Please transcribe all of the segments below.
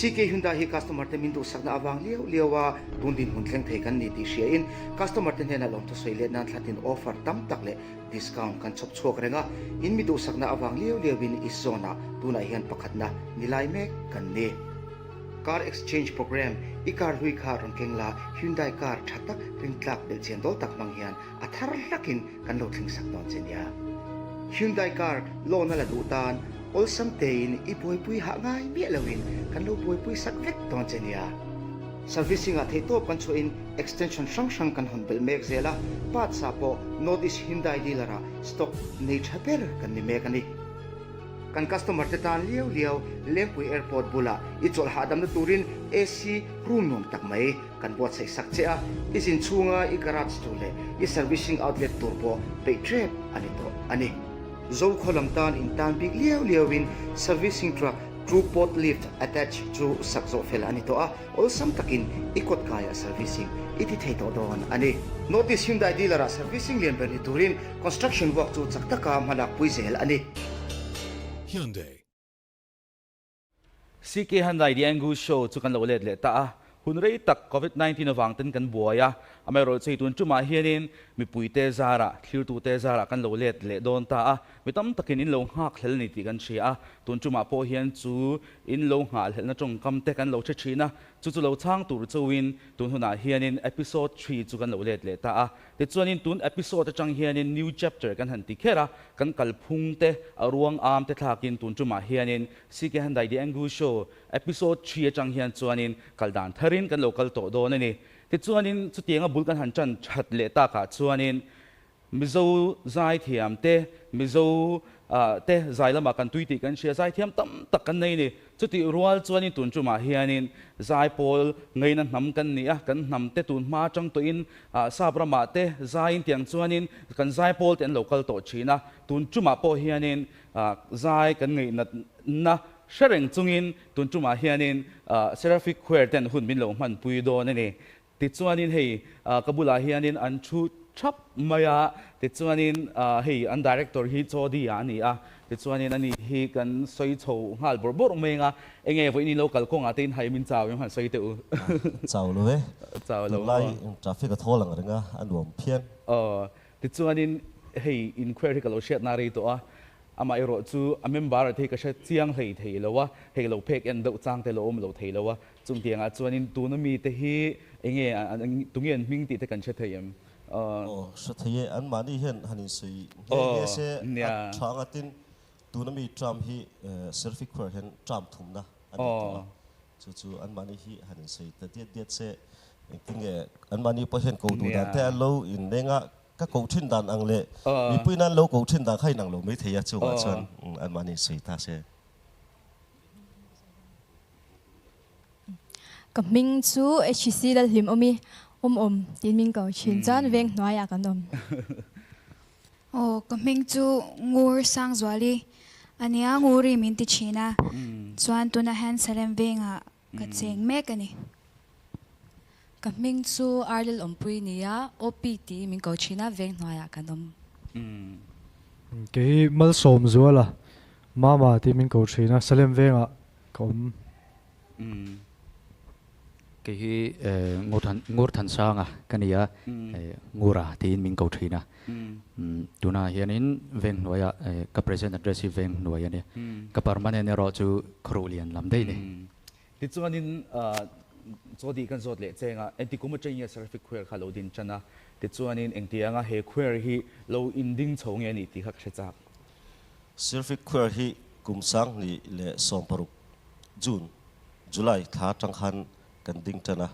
CK Hyundai hi customer te min du sakna awang liawa tundin huntleng thei kan ni ti hria in customer te hena lom to soile nan thlatin offer tam tak le discount kan chop chhuak renga in mi du sakna awang liawin izona tuna hian pakhatna nilai mek kan ni car exchange program ikar hui kha rongkengla Hyundai car thatak ringtlak bel chen dol tak mang hian athar lakin kan lo thling sak don chenia Hyundai car lona la du tan all samtein ipoi ha ngai mi lawin kan lo poi sak vek don chenia servicing a thei top kan chuin extension sang kan honbel mek zela pat sa po notice Hyundai dealer stock nei thaper kan ni mek ani kan customer te tan liaw lengpui airport bula ichol hadam na turin AC room nom tak mai kan bot sai sak chea isin chunga I garage tule I servicing outlet turbo pe trap ani to ani zo kholam tan in tan big liawin servicing truck through port lift attached to sakzo phal ani to a all takin ikot kaya servicing iti thei to don ani notice Hyundai dealer servicing lian ber ni turin construction work chu chaktaka hmalak puizel ani Hyundai CK Hyundai The Anggu show chu kan lo let le ta hunrei tak COVID-19 awangten kan buaya amai ro chei tun chuma hianin mi puite zara thlir tu te zara kan lo let le don ta a mitam takin in lo hak hlel ni ti kan thria tun chuma po hian chu in lo ngal hel na tong kam te kan lo che thina chu lo chang tur chuin tun huna hianin episode 3 chu kan lo let le ta a te chuanin tun episode atang hianin new chapter kan han ti khera kan kalphung te aruang am te thlakin tun chuma hianin CK Hyundai The Anggu show episode 3 atang hian chuanin kaldan tharin kan local to don ani te chuanin chu tianga bul kan han chan that le ta ka chuanin mizo zai thiam te mizo te zai lama kan tuiti kan sia zai thiam tam tak kan nei ni chuti rual chuanin tun chuma hianin zai pol ngei na hnam kan ni a kan hnam te tun ma chang to in sabrama te zai in tiang chuanin kan zai pol ten local to china tun chuma po hianin zai kan ngei na shareng chungin tun chuma hianin Seraphic khuer ten hun min lo man pui do ni ti chuanin hei kabula hianin an thu chap maya ti chuanin hei an director hi chodi ani a ti chuanin ani hi kan soi chho ngal bor menga enge voi ni local ko nga tin hai min chaw yong han soi te u chaw lo he chaw lo lai traffic a tholang ringa an ruam phian ti chuanin hei inquiry ka lo shet na ri to a ama ero chu amember the ka sha chiang hei thei lowa hei lo phek en do chang te lo om lo thei lowa chung tianga chuanin tu na mi te hi enge tungien ming ti te kan che thei em so thei an mani hian hanin sui he se thang atin tu na mi tram hi Seraphic khuar hen tram thumna ani to chu an mani hi hanin sui ta diet se tinge an mani po hen ko du da te lo in lenga các cầu trên đàn ăn lệ, vì bây nan lâu cầu trên đàn khai năng lâu mấy thầy à chú chuan anh mani sấy ta sẽ. Cầm mình chú HC đã tìm tin mình cầu trên chân veng nói à cái đom. Cầm mình chú ngur sang Zoali, anh ấy nguri mình ti China, chuan tu na hand Salon veng à cái cheng mek anh Cầm mình chú Arlel pui nia OPT mình cầu China veng nói à cái đom. Cái Malsawmzuala mama thì mình cầu China Salon veng à cũng cái ngor than sang à cái này ngora thì mình cầu China tu na hianin veng nói à cái present address veng nói anh cái permanent rồi chú Korean làm đây này thì cho nên cho đi kan zot le chenga enti kuma chenya Seraphic khuer kha lo din chana ti chuanin engtianga he khuer hi lo inding chhong ani ti khak chak Seraphic khuer hi kum sang ni le somparuk June July tha tang khan kan ding chana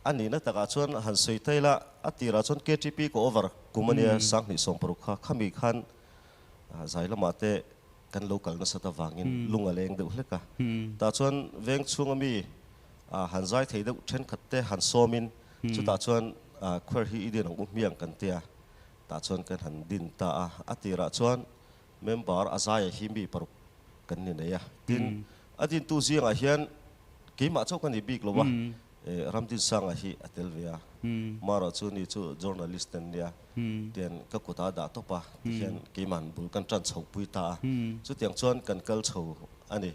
ani na taka chuan han soi thaila atira chuan KTP ko over kumania sang ni somparuk kha khami khan zailama te kan local na sata wangin lunga leng deuh hleka ta chuan veng chungami han zai thei deuh then khatte han somin chu ta chuan khuar hi idin ang miang kan tia ta chuan kan han din ta atira chuan member azaya himi paruk kan ni neya tin adin tu zianga hian keima chau kan big lowa ramtin sanga hi atelvia maro chu ni chu journalist ten nia ten ka kota da to pa hian keiman bul kan tran chho pui ta chu tiang chuan kan kal chho ani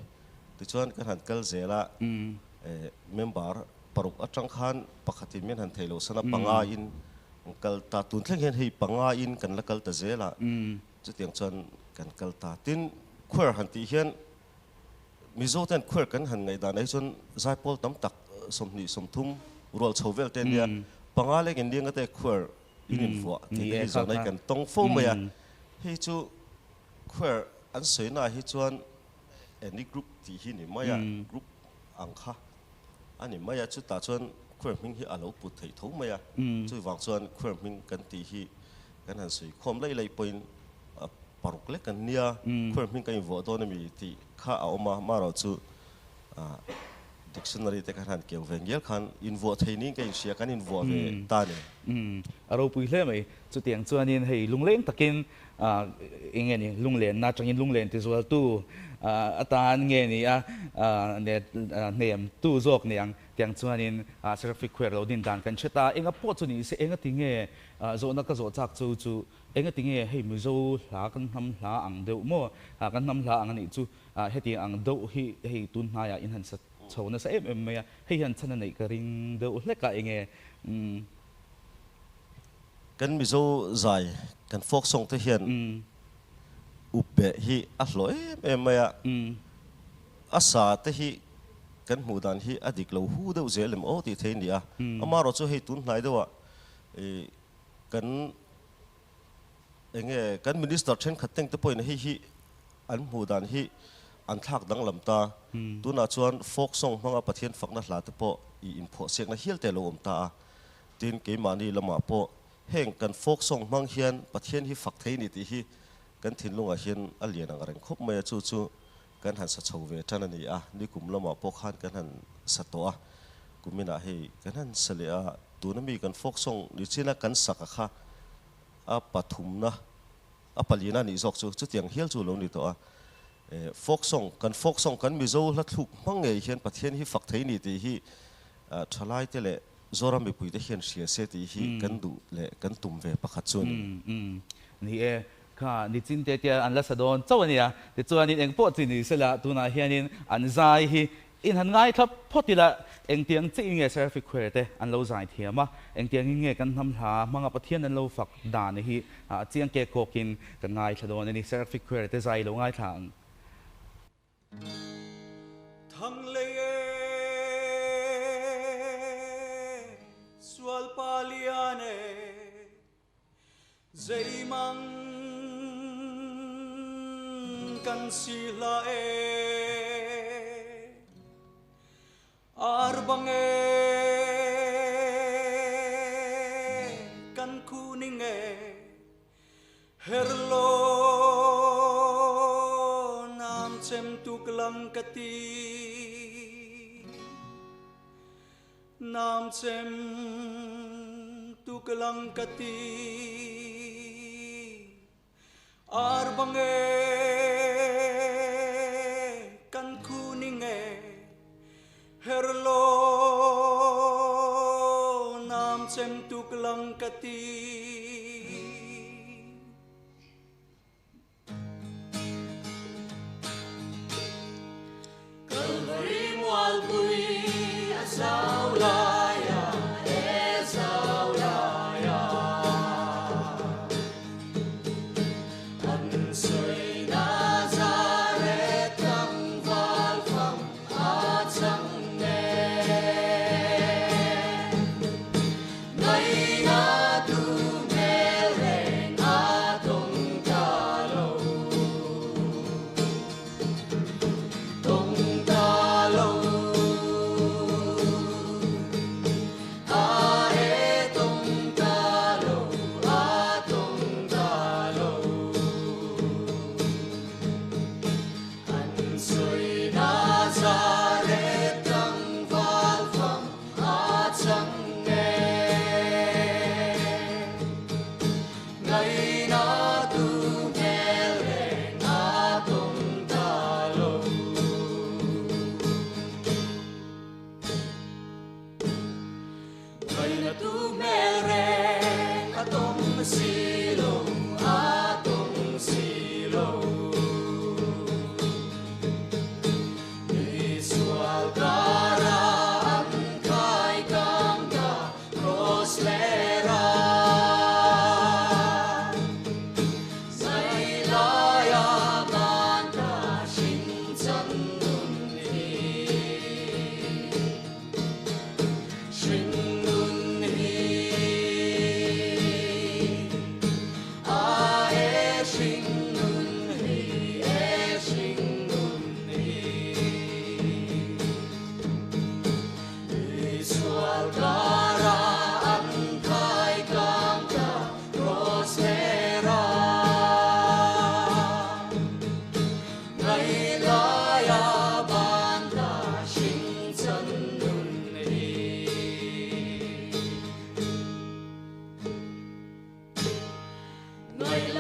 ติชวนกันหันกัลเซละเมมเบอร์ปรุกอัจังขันปกติมีหันเทโลสนับปังอาอินกัลตาตุนเทงเห็นให้ปังอาอินกันละกัลตาเซละจุดอย่างชวนกันกัลตาตินขวดหันตีเห็นมิโซเทนขวดกันหันไงดานไอชวนไซพอลตั้มตักสมนิสมทุ่มรัวชาวเวลเทนเดียปังอาเล็กอินเดียก็แต่ขวดอินฟัวที่ที่ชวนไอกันตรงโฟมเนี่ยให้จูขวดอันสวยน่าให้ชวนอันนี้กรุ๊ปที่หินนี่ไม่อะกรุ๊ปอังคาอันนี้ไม่อะชุดตาชวนขวดมิ่งที่อาลูปุถไทยทุ่งไม่อะช่วยวางชวนขวดมิ่งกันที่หิกันหันสวยคอมไล่ไล่เป็นปรุกเล็กกันเนี่ยขวดมิ่งกันอยู่วัวตัวนี้มีที่ข้าเอามาเราจู่dictionary แต่กันหันเกี่ยวกับเงี้ยคันอินวัวไทยนี่ก็อยู่เสียกันอินวัวเวตาเนี่ยเราปุยเล่ไหมจุดเตียงส่วนนี้ให้ลุงเล้งตะกินเองนี่ลุงเล่นน่าจะยินลุงเล่นที่ส่วนตู้อาตาเงี้ยนี่เนี่ยมตู้โจกเนี่ยเตียงส่วนนี้Seraphic เราดินดานกันเชตาเองก็พูดส่วนนี้เองก็ทิ้งเงี้ยโจนักก็โจจากจู่เองก็ทิ้งเงี้ยให้มือโจหลากันทำหลาอังเดียวมั่วกันทำหลาอังนี่จู่ให้ตีอังเดียวให้ตุนหายอินหันสัตชาวนั้นเอ็มไม่ให้ยันชนะในกระริงเดือดเล็กอะไรเงี้ยกันมิโซใจกันฟอกส่งที่เห็นอุบเบฮีอัลลอยเอ็มไม่อาสาที่กันหมู่ดานฮีอดีตเราหูเดือดเจริญโอ้ที่เทียนเดียอามาเราจะให้ตุนไหนด้วยกันเงี้ยกันมินิสเตอร์เช่นขัดเต็งตัวป่วยในฮีอันหมู่ดานฮีอันทักดังลำตาตัวน่าชวนฟอกส่งมังอาประเทศฝักนัดลาตโปอินพอเสียงนักเฮียลแต่ลมตาตีนเกี่ยมานี่ละมาโปแห่งกันฟอกส่งมังเฮียนประเทศที่ฝักไทยนี่ที่ฮีกันถิ่นลงอาเฮียนอัลเลียนอะไรครบไม่จู่กันหันสัตว์เวทนั่นนี่นี่กลุ่มละมาโปขันกันหันสัตว์ตัวกลุ่มน่าให้กันหันเสลียตัวนั้นมีกันฟอกส่งดิฉันกันสักค่ะปฐุมนะปลีน่านี่จอกจุดอย่างเฮียลจู่ลงนี่ตัวฟอกส่งกันมิโซลัดลุกมังเงยเห็นประเทศที่ฝักไทยนี่ที่ฮีทลายเตะโซรามีปุยที่เห็นเสียเสียที่ฮีกันดูเละกันตุ่มเวปะขัดส่วนนี่ค่ะนี่จริงเดียอันละสะดอนเจ้าเนี่ยแต่ตัวนี้เองพอจีนี่เสละตัวน่าเฮียนินอันใจฮีอินหันง่ายครับพอทีละเองเตียงจีเงี้ยเซอร์ฟิกเควเตอันเราใจเทียมะเองเตียงเงี้ยกันทำหามังประเทศนั้นเราฝักด่านนี่ฮีเจียงเกโกกินกันง่ายสะดอนนี่เซอร์ฟิกเควเตใจเราง่ายทางทั้งเลสวลปาลียาเนใจมังกันสิลาอาร์บังกันคูนิงเฮรโลTuklang kati nam sem tuklang kati arbange kan kuninge herlo nam sem tuklang kati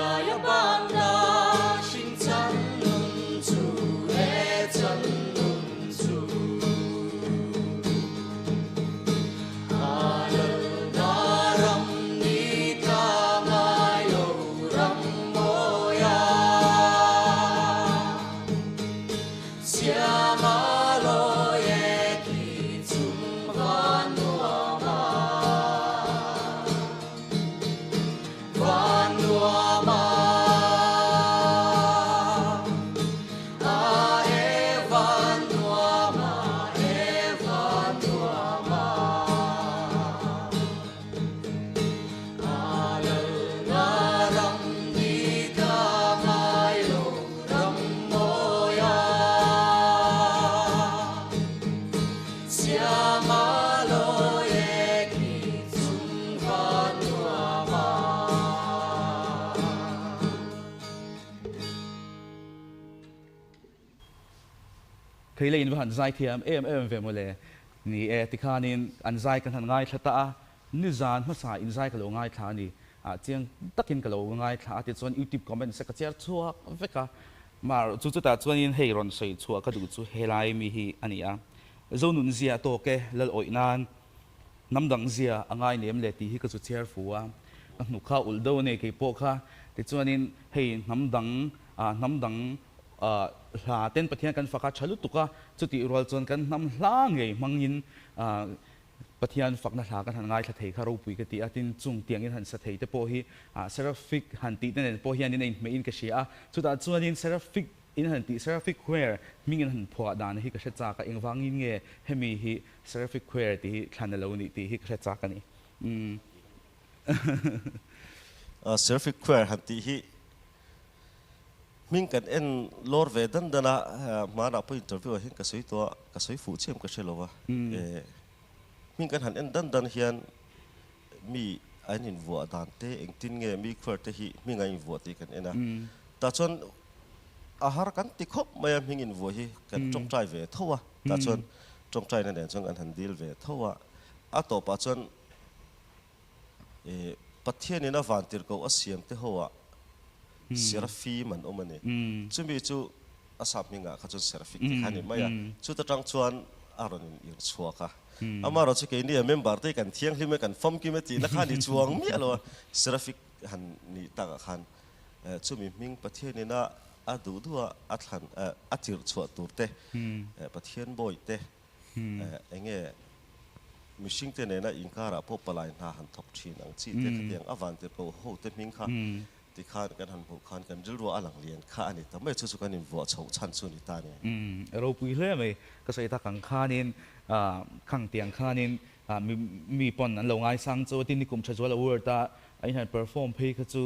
lai ban la xin chan nun chu e chan nun chu alal na ram ni ta ngai lo ram moya siama lo ye ki chum van nuama van nuama a e van nuama e van nuama alal na ram ni ta ngai lo ram moya siama lo ye ki chum van nuama khi lấy in vào zai thiam em về một lệ ni thì khan in an zai kan han ngai thata ni zan ma sa in zai ka lo ngai tha ni chiang takin ka lo ngai tha ti chuan YouTube comment se ka cher chhuak veka mar chu ta chuan in hei ron sei chhuak ka du chu helai mi hi ania zonun zia to ke lal oinan namdang zia angai nem le ti hi ka chu cher fuwa nu kha ul do ne ke po kha ti chuan in hei namdang hla ten pathian kan faka chalu tuka chuti rol chon kan nam hla ngei mangin pathian fakna hla kan han ngai thla thei kha ro pui ka ti atin chung tiang in han sa thei te po hi seraphic han ti ten po hian in me in ka sia chuta chuan in seraphic in han ti seraphic where mingin han phwa dan hi ka hre cha ka engwangin nge hemi hi seraphic where ti thlan lo ni ti hi ka hre cha ka ni Seraphic Choir han ti hi mình cần en lor về đơn đana mà nào phải interview hiện cái suy phụ chiêm cái xe lova mình cần hẳn en đơn đan hiện mi anh in vua đàn te anh tin nghe mi khoe te hi mình anh vua te cần en à ta chọn ahar kan ti khop mai mình in vua hi cần trong trai về thâu à ta chọn trong trai này trong anh hẳn deal về thâu à à tổ pa chọn bắt thiên nên là van tir câu asiam te hoa Seraphic man omani chu mi chu asap minga kha chu Seraphic khani maya chu ta tang chuan aron in chuaka amaro chu ke ni member te kan thiang hlim kan fom ki me ti na khani chuang mi alo Seraphic han ni ta khan chu mi ming pathian ni na adu duwa athan atir chu turte pathian boy te enge mishing te ne na inkara popalai na han thok thin ang chi te khatiang avan te ko ho te ming kha ti khan kan han bu khan kan jil ro alang lian kha ani ta mai chu chu kan in vo chho chan chu ni ta ni ro pui hle mai ka sai ta kang khanin khang tiang khanin mi pon an lo ngai sang chu tin ni kum chhazuala word ta ai han perform phei kha chu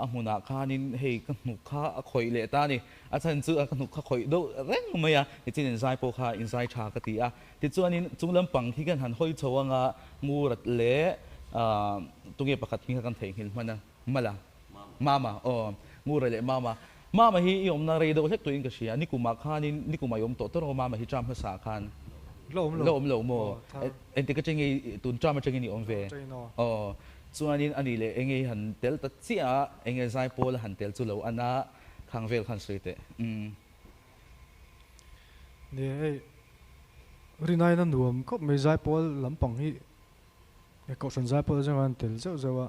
amuna khanin hei ka nu kha a khoi le ta ni a chan chu ka nu kha khoi do reng maya ni chin zai po kha in zai tha ka ti a ti chuanin chunglam pang hi kan han hoi chawanga ngu rat le tunge pakhat mi kan thei hil mana mala mama ngu le mama hi yom na re do hlek tu in ka sia ni kuma khanin ni kuma yom to to ro mama hi tram ha sa khan lo mo en ti ka chengi tun tram chengi ni om ve chuanin ani le enge han tel ta chia enge zai pol han tel chu lo ana khangvel khan suite ne rinai na nuam ko me zai pol lampang hi e ko san zai pol jang an tel zau zawa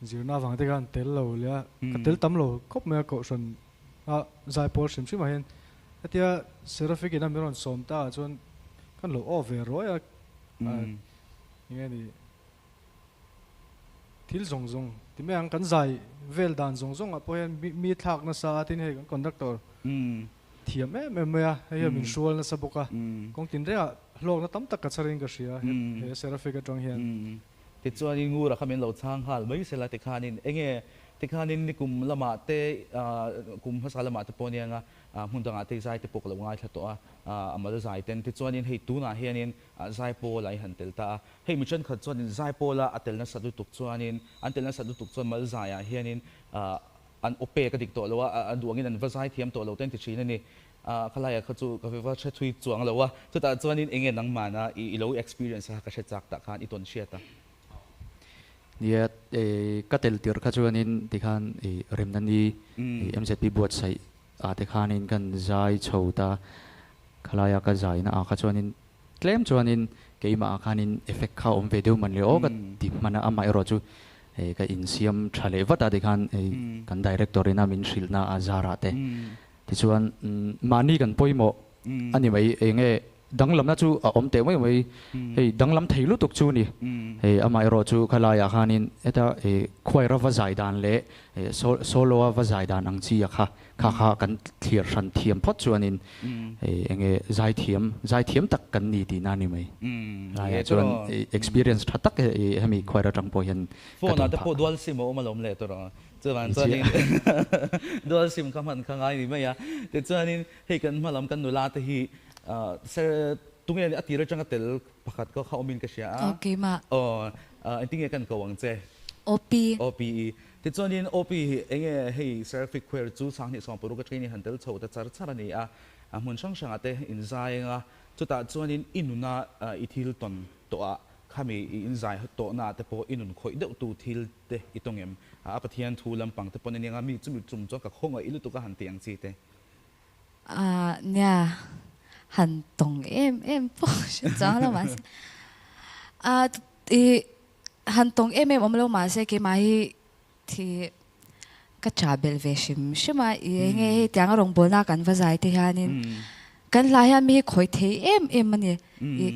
zirna wang te kan tel lo le ka tel tam lo ko me ko san zai pol sim sim hen atia Seraphic ina meron som ta chon kan lo over roya nge ni thil zong zong ti me ang kan zai vel dan zong zong a po hen mi thak na sa tin he conductor thiam me ya he min sual na saboka kong tin re lok na tam tak ka charing ka sia he Seraphic atong hian ti chuanin ngu ra khamin lo chang hal mai sela te khanin enge te khanin ni kum lama te kum hasa lama te ponianga mundanga te zai te pok lo ngai tha to amal zai ten ti chuanin hei tu na hianin zai po lai han tel ta hei mi chen khat chuanin zai po la atel na sadu tuk chuanin antel na sadu tuk chuan mal zai hianin an ope ka dik to lo an duangin an vazai thiam to lo ten ti chin ani khalaya kha chu ka va che thui chuang lo wa chu ta chuanin enge nang mana i lo experience ha ka she chak ta khan i ton sia ta เนี่ยก็เตลติร์ข้าจวนนินที่ขันเริ่มนั้นนี่MZP บวชใส่ที่ขันนินกันใจโชว์ตาขลายก็ใจนะข้าจวนนินเคลมจวนนินเกี่ยมาขันนินเอฟเฟกต์เข้าวิดีโอมันเลยโอ้ก็ดิมันอาไม่รอจูก็อินเสียมทะเลวัดที่ขันกันดีเรคเตอร์น่ามินชิลน่าอาจาระเตที่จวนมานี่กันป่วยหมออันนี้ไม่เงี้ยดังลำน่าจูเตไม่ดังลำไทยลุตุกจูนี่อาไม่รอจูขลายขันนินควายรัฟใจดานเล่โซโล่วัฟใจดานอังจีค่ะกันเทียร์ชันเทียมพอดจวนนินใจเทียมตักกันนี่ดีนั่นนี่ไหมจวน experience ทัดตักให้มีควายรังพอเห็นโฟนอาจจะพูดdual simมาล้มเละตัวจวนนี้dual simคำพันข้างไงนี่ไหมอะแต่จวนนี้ให้กันมาล้มกันดูแลที่ตรงนี้อัติเราจังก็เตลพักก็เข้ามินกันเสียโอเคมาอันที่เงี้ยกันก็หวังเจOP ที่จวนนี้ OP เองให้ Seraphic คุยจู่สังนี่สองปรุกที่นี่หันเตลโชว์แต่จาร์นี่มันช่างช่างแต่อินไซน์จุดแต่จวนนี้อินุนาอิทิลตันตัวข้ามีอินไซน์ตัวน่าแต่พออินุนคอยเดือดตัวทิลเตอิตรงเอ็มปะเทียนทูลำปังแต่พอในนี้มีจุ่มจ้องกับห้องอิลุตัวก็หันเตียงซีเตเนี่ยหันตรงพอฉันจ้างแล้วมาหันตรงอมแล้วมาเสกมาที่กระจาเบลเวชิมใช่ไหมยังไงที่ยังร้องบอลนักกันว่าใจที่ฮันนี่กันหลายมีคอยเทมันเนี่ย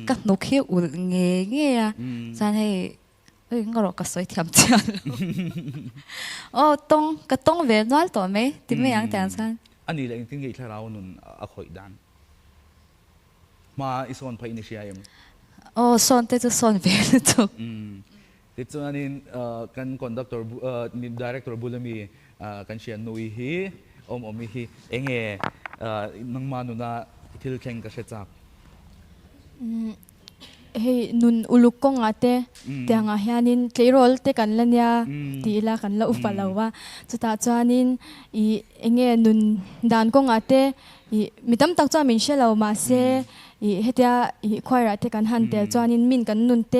กันนกเขี้ยวอุ่นเงี้ยจันให้งั้นเราก็สวยเทียมเทียนก็ต้องเวนวัลตัวไหมที่ไม่ยังแต่ฉันอันนี้เลยจริงๆที่เราหนุนคอยดันมาอิสอนไปอินิเชียมสอนแต่จะสอนเวลตุกที่จวนนี้กันคอนดักเตอร์นี่ดีเรคเตอร์บุลมีกันเชียนนุยฮีมีฮีเองนังมานุนาทิลเข่งก็เสียจับนุนอุลุกกงอาเตแต่งาเฮียนินเคยโรลเตกันลันยาตีละกันละอุปลาวะจุดตาจานินเองนุนดานกงอาเตมิตั้มตักจามินเชลาวมาเซเฮตียควายรัตกันหันเตจานินมินกันนุนเต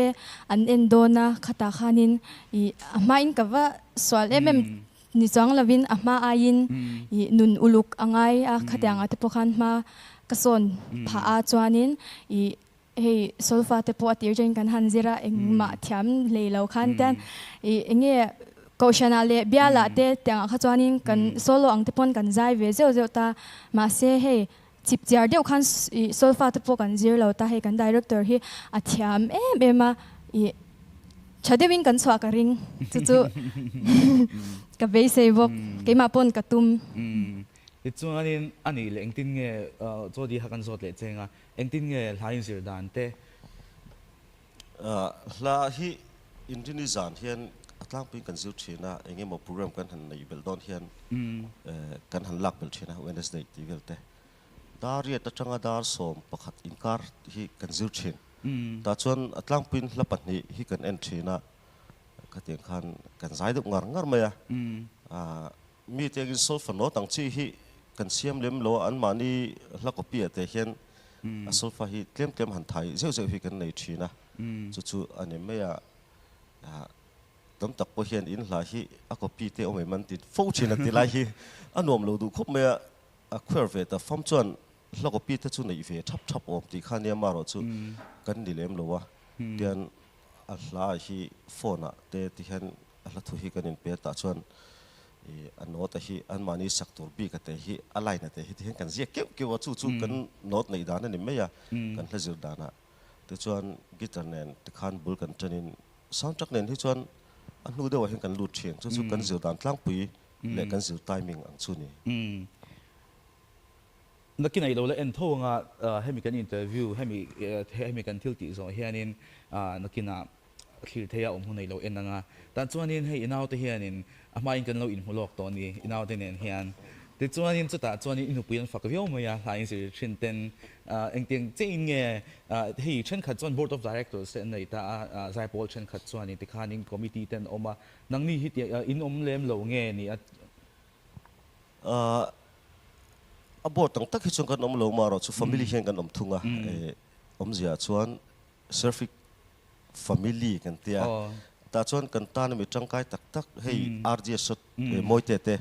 อันเอ็นโดนาขตาขานินมาอินกับว่าสวลนิจังลาวินมาอายินนุนอุลุกอ่างไงขตางอาเตปขันมากระสนผาจานินโซฟาเตปอติร์จังกันหันซิระมาเทียมเลยเราขันเตนก็ชนะเลยเบียร์ละเตแต่งข้าจวนินกันโซโลอังเตปอนกันใจเวเจ้าตามาเซ่จิบเจียร์เดียวขันโซฟาเตปอกันซิร์เราตาให้กันดีเรคเตอร์อาเทียมมาชาเดวินกันสวากันริงจู่ๆกับเบสเซบกเกี่ยมาปนกับตุ้มที่จวนนี้อันนี้เลยเองติงเงจอดีหักกันสดเลยเจงเองติงเงหลายสิ่งดันเตลาฮีอินทินิจานเฮียนตั้งเป็นกันซิลชีนะเองมาโปรแกรมกันหันในเบลดอนเฮียนกันหันลักเบลชีนะWednesdayที่เบลเตดารีตัดจังดาร์สมประคัดอินการฮีกันซิลชีนแต่ชวนตั้งเป็นลับปันนี้ฮีกันเอ็นชีนะก็เตียงขันกันใจดุงารไหมมีเตียงอินโซลฟันโนตั้งชีฮีกันเสียมเลี้ยมโลอันมานี่ลักก็เปียแต่เฮียนโซลฟาฮีเลี้ยมหันไทยเจ้าฮีกันในชีนะจู่ๆอันนี้ไม่ตั้มตักพอเฮียนอินหลายฮีก็ปีเตอไม่มันติดฟูชินักติหลายฮีอันนวมเราดูครบไม่ควอร์เวตฟอร์มจวนลักก็ปีเตจู่ในเวทับอมตีข้านี้มาเราจู่กันดิเลี้ยมโลวะเดียนหลายฮีโฟน่ะเตที่เห็นหลักทุฮีกันอินเปียตาจวนอันโน้ตที่อันมานี่สักตัวบีกันแต่ที่อะไรนะแต่ที่เห็นกันเสียเกี่ยวว่าจู่ๆกันโน้ตในด้านนั้นไม่ยากันเลือกด้านน่ะแต่ชวนกีตาร์เน้นที่ขันบุลกันจนินซาวด์แทร็กเน้นที่ชวนอันนู้นเดียวเห็นกันลูดเชียงจู่ๆกันเสียด้านตั้งปีและกันเสียไทมิ่งอันชุนี่นักกินไอเราเลยเอ็นโทงให้มีการอินเตอร์วิวให้มีการทิลติโซเฮียนินนักกินคิดเทียหุ่นในเราเอ็นนังแต่ชวนนี้ให้อินเอาเทียนินมาอินกันเราอินหัวลอกตอนนี้อินเอาเทียนเฮียนแต่ชวนนี้จุดแต่ชวนนี้อินหุบยันฝักวิวมาหลายสิ่งเช่นเต็นเองเตียงเจนเงี้ยที่เช่นขัดชวน board of directors ในแต่ใจโพลเช่นขัดชวนนี้ที่ขานินคอมมิตี้เต็นออกมานังนี้ที่อินเล่มเราเงี้ยนี่บทตั้งแต่ที่ชวนกันลงมาเราชู family เฮียนกันทุ่งเจียชวน Seraphic family กันเตีย ta chuan kan tan mi tangkai tak tak hei RGS shot moi te te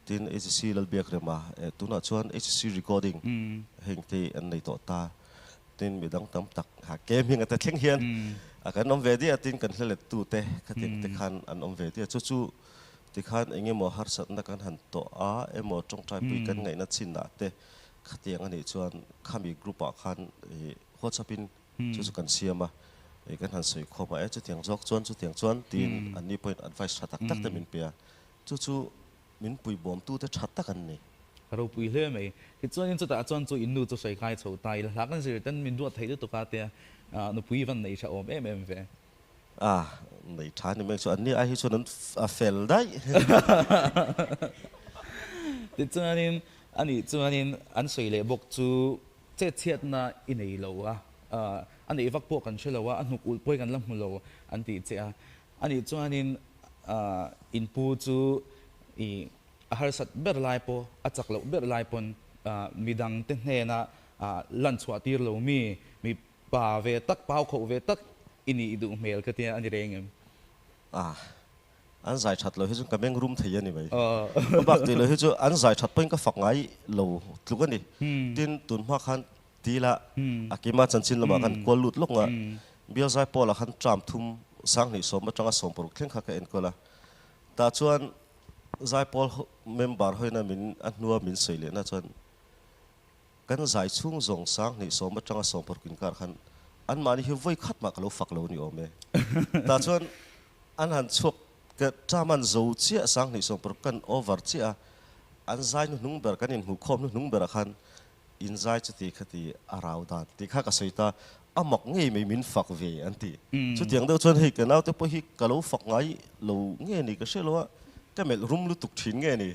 tin HC lalbiak rema tuna chuan HC recording heng te an nei to ta tin mi dang tam tak ha kem hinga ta thleng hian a kan om ve dia tin kan hlelet tu te khatin te khan an om ve dia chu chu ti khan engemaw har sat na kan han to a emaw tongtai pui kan ngai na chin na te khatiang ani chuan khami group a khan WhatsApp in chu chu kan siama kan han soi khoma chu tiang jok chuan chu tiang chuan tin an ni point advice tak tak te min pia chu min pui bom tu te that tak an niเราปุยเลื่อยไหมที่ส่วนนี้จะแต่ส่วนตัวอินดูจะใส่ใครโฉตายแล้วหลักกันสิแต่มินดูไทยตัวการเตียนุปุยวันไหนชะอมเอ็มเฟในฐานนี่แม่งส่วนอันนี้ไอ้ที่ส่วนนั้นเฟลได้ที่ส่วนนี้อันนี้ส่วนนี้อันสวยเลยบอกจูเจ็ดเทียดน่ะอินเอโลอันนี้ฟักพวกกันเชื่อเลยว่าอันหุกอุลป่วยกันลำหัวโลอันที่เจ้าอันนี้ส่วนนี้อินพูจูอีอาหารสัตว์เบอร์ไลปออาจักรเราเบอร์ไลปอนมีดังเต้นเฮนะลันสวัสดีเรามีป่าเวตักป่าวเขาเวตักอินี่ดูเมลก็เตียอันนี้เร่งอันใจชัดเลยที่จุนกับแมงรุมเทียนี่ไหมบักตีเลยที่จุนอันใจชัดเป็นก็ฝักไงเราถูกกันดิดินตุนมาขันตีละอากิมาจันชินละมาขันกวลุดลงอ่ะเบี้ยใจปอละขันจามทุ่มสังนี่สมบัติจังสมปรุกเข่งขักเอ็นก็ละแต่ชวนใจปอลเมมบาร์เฮยนะมินอันนัวมินเสียเลยนะชวนกันใจชุ่งจงสังนี่สมบัติจังสมปรุกินการขันอันมานี่หิวไว้ขัดมากเราฝักเรานี่โอเมแต่ชวนอันหันชกก็จามันโจเจียสังนี่สมปรุกันโอเวอร์เจียอันใจนุ่งเบอร์กันอินหูคมนุ่งเบอร์ขันอินใจจะตีคดีอาราวดานตีข้ากษัยตาอามักงี้ไม่มินฝักเวอันตีชุดอย่างเดียวชวนให้กันเอาแต่พอฮิกเราฝักไงเรางี้นี่ก็เชื่อว่าแต่เมื่อรุมลุตุกทิ้งงี้นี่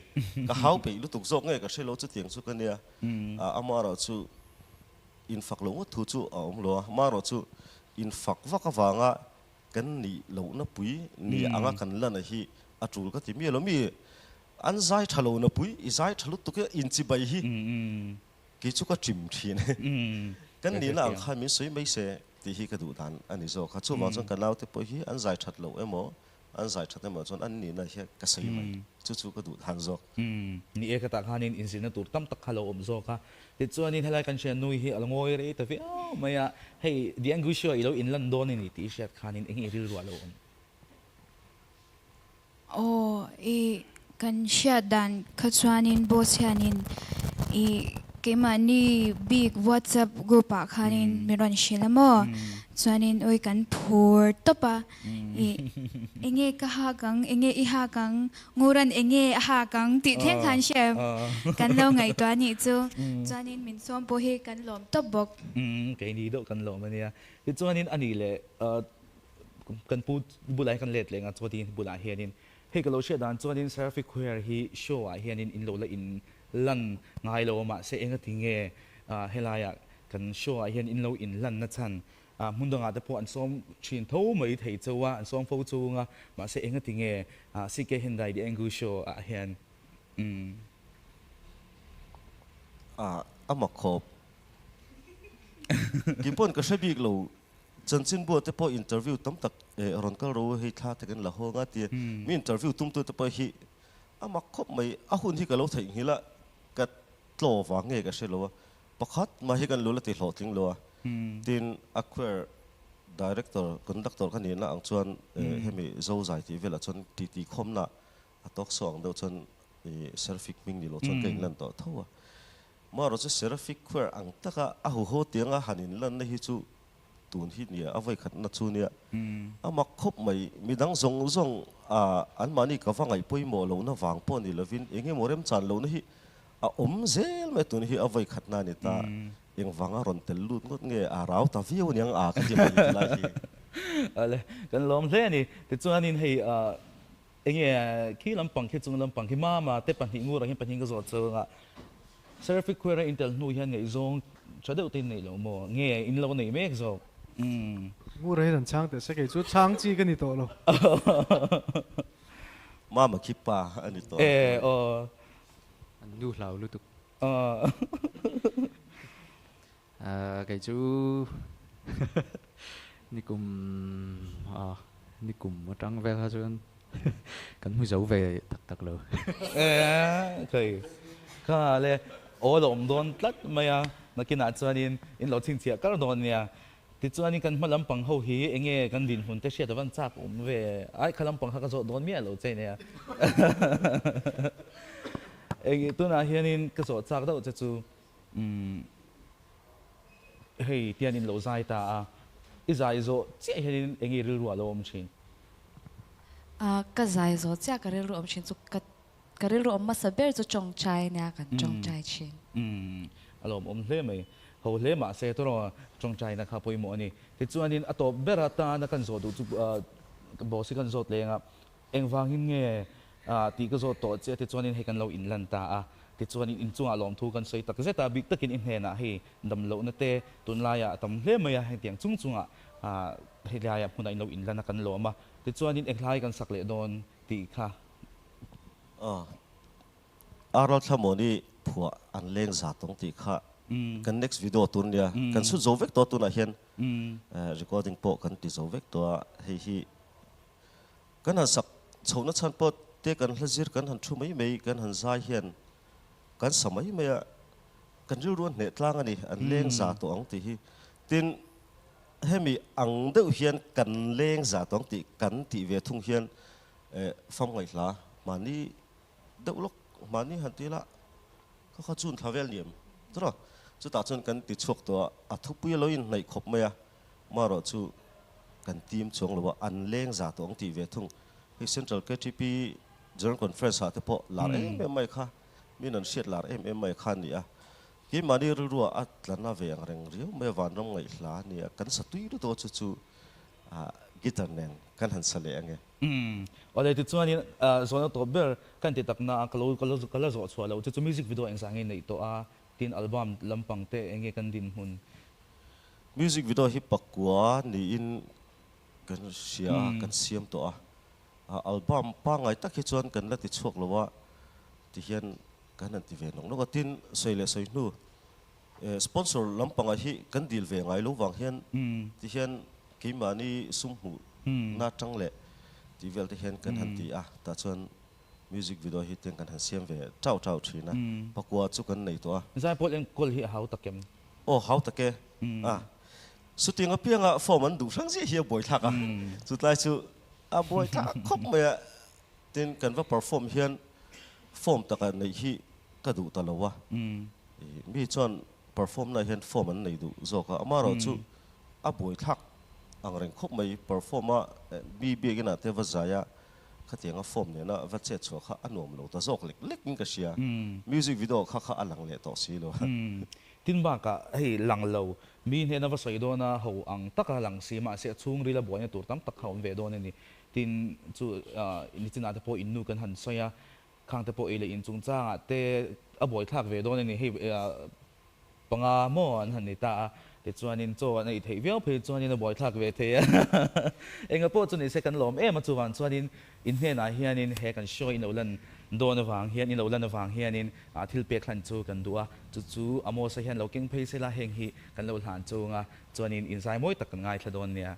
ก็เขาไปลุตุกโจงี้ก็เชื่อเราชุดอย่างชุดกันเนี่ยอามาเราชุอินฝักเราว่าทุจุเอาเรามาเราชุอินฝักว่าก็ว่างะกันนี่เราหน้าปุยนี่อ่างกันละนะฮีอาจูก็ที่มีเรามีอันใจทะลุหน้าปุยอีใจทะลุตุกอินจิบายฮีกิจก็จิมทีนกันนี่นะอังคารมีสวยไม่เสียที่ฮีก็ดูดันอันนี้โจข้าชั่วมาจนกันเราที่พอฮีอันใจทะลุเอโมอันใจทะลุมาจนอันนี้นะฮีก็สวยไหมจู่ๆก็ดูดันโจนี่เอกตาขานินอินสินตูตั้มตักฮัลโหลอมโจค่ะที่ส่วนนี้ให้รายการเชียร์นุยฮีอลงอยเลยแต่พี่ไม่อะให้เดียงกุชอีเราอินลันดอนนี่ที่เชียร์ขานินเองริลรัวโลนโอ้อีกันเชียร์ดันขัดสวานินโบเชียนินอีเกมันนี่บิ๊กวอทส์แอปกรุ๊ปขานินมีรอนชิลามอสวานินโอ้ยกันพูดต่อปะอีเองก็หากังเองอีหากังงูรันเองหากังติดแท่งขันเชียร์กันเราไงตัวนี้จู่สวานินมินซ้อมโปเฮกันหลอมตบบอกแกนี่ดูกันหลอมมันเนี่ยที่ส่วนนี้อันนี้เลยกันพูดบุหรี่กันเล็ดเลยงั้นส่วนที่บุหรี่เฮียนินเฮก็เราเชื่อดันส่วนนี้ Seraphic คุยอะไรที่โชว์เฮียนินอินโลละอินลันง่ายโลมาเสียเองก็ทิ้งเงเฮลายกันโชว์เฮียนอินโลอินลันนัดชันมุนดงอาจจะพออันซ้อมชินทูไม่ถี่เจ้าว่าอันซ้อมฟูจูงมาเสียเองก็ทิ้งเงสิเก Hyundai The Anggu show เฮียนอามักขอบกินปนก็ใช้บีกเราจันจินบัวแต่พออินเตอร์วิวตั้มตักรอนก็รู้ให้ท่าแต่กันละห้องอ่ะเดียมีอินเตอร์วิวตุ้มตัวแต่พอฮีอามักขอบไม่อาหุ่นที่กับเราถึงฮีละก็โตฟังเงก็ใช่หรอวะประคัดมาให้กันรู้ละติดหลอดทิ้งเลยดินอัควร์ดีเรคเตอร์คอนดักเตอร์กันนี่นะอังชวนให้มีโซ่ใจที่เวลาชวนตีคมนะตอกสองเดี๋ยวชวนเซอร์ฟิกมิงนี่เราชวนเก่งนั่นต่อเท่ามาเราจะเซอร์ฟิกควร์อังตะกะอาหูโหเตียงอาหันินลันในฮิจูตูนฮิเนี่ยเอาไว้ขัดนัดชูเนี่ยอามักคบไม่มีดังทรงอันมานี่ก็ฟังไอ้ปุยโมเรานะวางป้อนนี่ละวินเองให้โมเรมจานเรานี่เซลไม่ตัวนี้เอาไว้ขัดนานี่ตายังฟังอารมณ์เตลุดงดเงยเราตาวิวยังกันที่มันอะไรอะไรกันล้อมเล่นี่แต่ส่วนนี้ให้เองขี้ลำปังขี้จงลำปังขี้มาเตปันหิงูเราเห็นปันหิงก็สอดเจอSeraphic คุยอะไรอินเตอร์นู่นยันไงจงชดเดาตีนนี่เราโม่เงยอินเราไหนไม่ก็งูอะไรนั่นช่างแต่สักกี่ชุดช่างจีกันนี่โตเรามาคิดป่าอันนี้โตดูเรารู้ตุกcái chúนี่กุม đi cùng mà trăng về ha chuan kan mu zo về tak lo khơi khá lệ ô lom đón tlat maya na kina chuanin in lo ching chia kar don nia ti chuanin kan hmalam pang ho hi enge kan din hun te hriat awan chak ve ai khalam pang kha zo don mi lo che nia enge tuna hianin ka zo chak do che chu hei tianin lo zai ta a izai zo che hianin enge ri ruwa lo om chin ka zai zo cha ka rel ru om chin chu ka rel ru om ma saber chu chong chai nia kan chong chai chin alom om hle mai ho hle ma se to ro chong chai na kha poi mo ni ti chuanin atop berata na kan zo du chu bosi kan zot lenga engwangin nge ti ka zo to che ti chuanin he kan lo in lan ta a ti chuanin in chunga lom thu kan sei tak zeta big takin in he na he dam lo na te tun la ya tam hle mai a he tiang chung chunga he la ya phuna in lo in lan kan lo ma ti chuanin englai kan sak le don ti kha aral thamoni phua an leng za tong ti kha kan next video tun nia kan su zo vek to tun a hian recording po kan ti zo vek to hi kan han sak chhona chan po te kan hlazir kan han thu mai kan han zai hian kan samai mai kan ru ruan ne tlang ani an leng za to ang ti hi tin hemi ang deuh hian kan leng za tong ti kan ti ve thung hian fam ngai hla mani deuh lok mani han ti la kha chun thavel niam tro chu ta chun kan ti chok to a thupui loin nei khop maya maro chu kan team chong lo an leng za to ang ti ve thung hi central KTP general conference ha te po lar em mai kha min an siat lar em mai kha ni a ki mani ru a tlana ve ang reng riu me van rom ngai hla ni a kan satui ru to chu gitar nen kan han sale ange ole ti chuanin zona to ber kan ti takna kalo zo chhualo chu music video eng sangi nei to a tin album lampang te enge kan din hun music video hi pakwa ni in kan sia kan siam to a album pa ngai tak hi chuan kan la ti chhuak lowa ti hian kan an ti ve nong no ka tin soile soi nu sponsor lampang a hi kan dil ve ngai lo wang hian ti hian ki mani sum hu na tang le ti vel te hian kan han ti ta chuan music video hi ten kan han siam ve chau thina pakwa chu kan nei to a zai pol en kol hi hau takem hau take shooting a pianga form an du sang ji hi boy thak a chu tlai chu a boy thak khop me tin kan va perform hian form taka nei hi ka du ta lo wa mi chuan perform na hian form an nei du zo ka amaro chu a boy thak ang reng khop mai performa bi gina te va zaya khatianga form ne na va che chu kha anom lo ta zok lek ka sia music video kha alang le to si lo tin ba ka hei lang lo mi he na va soi do na ho ang taka lang si ma se chung ri la boy na tur tam tak khaun ve do ni tin chu ni china te po innu kan han soya khang te po ile in chung cha te a boy thak ve do ni hei panga mo an han ni ta te chuanin chaw nei thei viau phe chuanin a boy thak ve the enga po chu ni second lom em chuwan chuanin in he na hianin he kan show in olan don awang hian in olan awang hianin thil pe khlan chu kan dua chu Amos hian lo keng phei sela heng hi kan lo hlan chunga chuanin in sai moi tak kan ngai thladon nia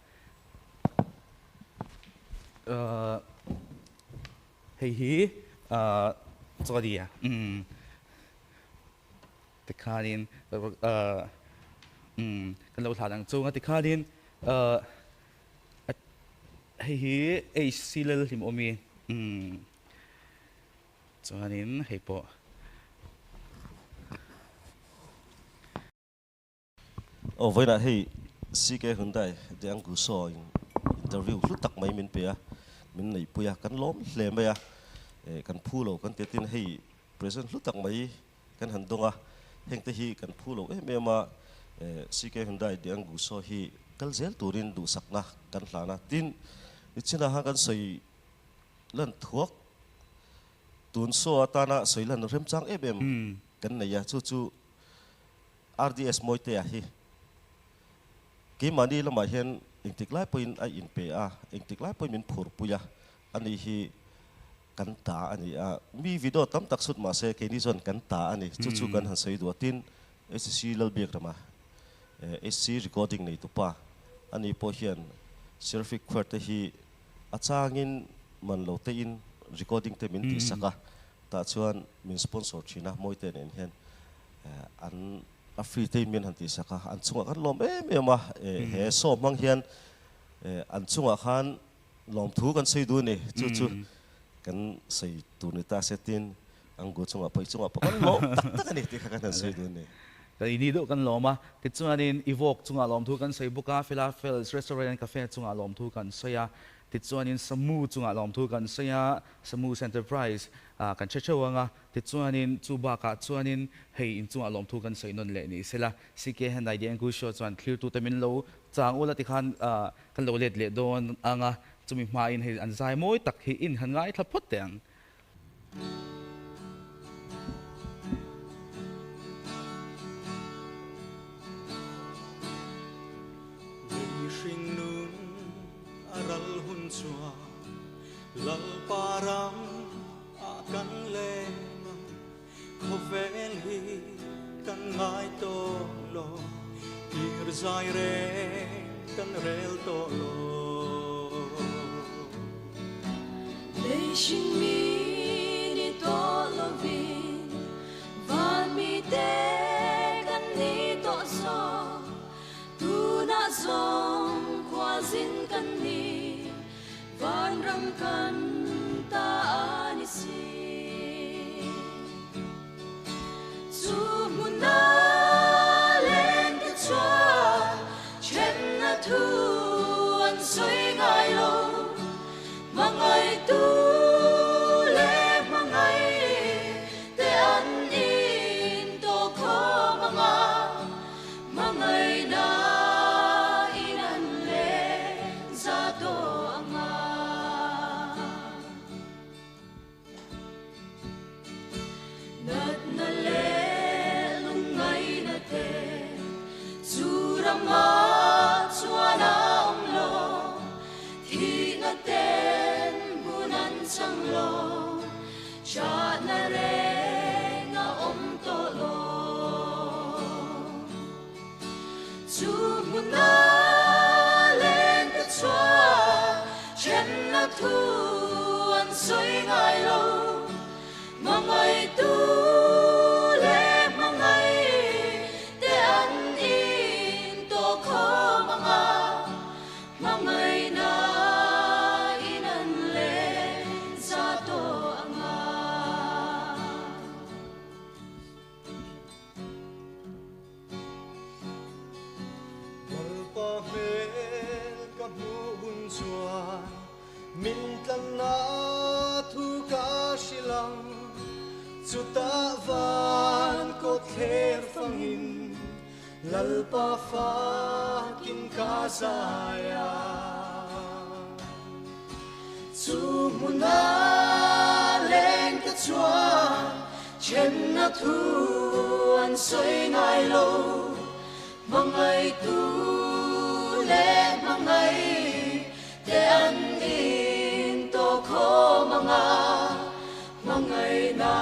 hei hi chodia te khanin kan lo thlan ang chunga te khanin hei hi ei silal him omi chuanin hei po với lại hey CK Hyundai The Anggu so interview lúc tak mai min pe min nei puya kan lom hle me kan phulo kan te tin hey present lúc tak mai kan han donga heng te hi kan phulo me ma CK Hyundai The Anggu so hi kal zel turin du sakna kan hlana tin ichina ha kan soi lan thuak tun so atana soi lan rem chang em kan nei ya chu RDS moite a hi ki mani lama hian ingtik lai point ai in pe ingtik lai point min phur puya ani hi kan ta ani mi video tam tak sut ma se ke ni zon kan ta ani chu kan han sei du tin SC lalbek rama SC recording nei tu pa ani po hian Seraphic kwarte hi achangin man lo te in recording te min ti saka ta chuan min sponsor thina moi te nen hian an a free te min han ti saka an chunga kan lom ma he so mang hian an chunga khan lom thu kan sei du ni chu kan sei tu ni ta setin anggu chunga pa kan lo tak ani ti kan sei du ni kan ini do kan loma ti chuanin evoke chunga lom thu kan sei buka Fela Fels restaurant and cafe chunga lom thu kan soya ti chuanin Samoo chunga lom thu kan soya Samoo Enterprise kan tihchhuah nga ti chuanin chuba ka chuanin hei in chunga lom thu kan sei non le ni sela sike Hyundai The Anggu show chuan clear tu tamin lo chang ula ti khan kan lo let le don anga chumi ma in hei an zai moi tak hi in han ngai thla phot teng Aral hun chua lal param akan lema khovel hi kan ngai to lo ir zai re kan rel to lo leishin mi ni to lo vin van mi te kan ni to so tu na zong kwa zin kan ni van ram kan ta ani si zu muna len ke chua chen na thu an soi ngai lo mangai tu le mangai te an in to kho mangai na cha na re nga om to lo chu muna len ke chua chen na thu an soi ngai lo mangai tu le mangai te an in to kho mangai na min tlan na thu ka shilang chuta van ko kher fangin lalpa fa kin ka saya chu muna len ka chua chen na thu an soi ngai lo mangai tu le mangai te an in to kho mangai na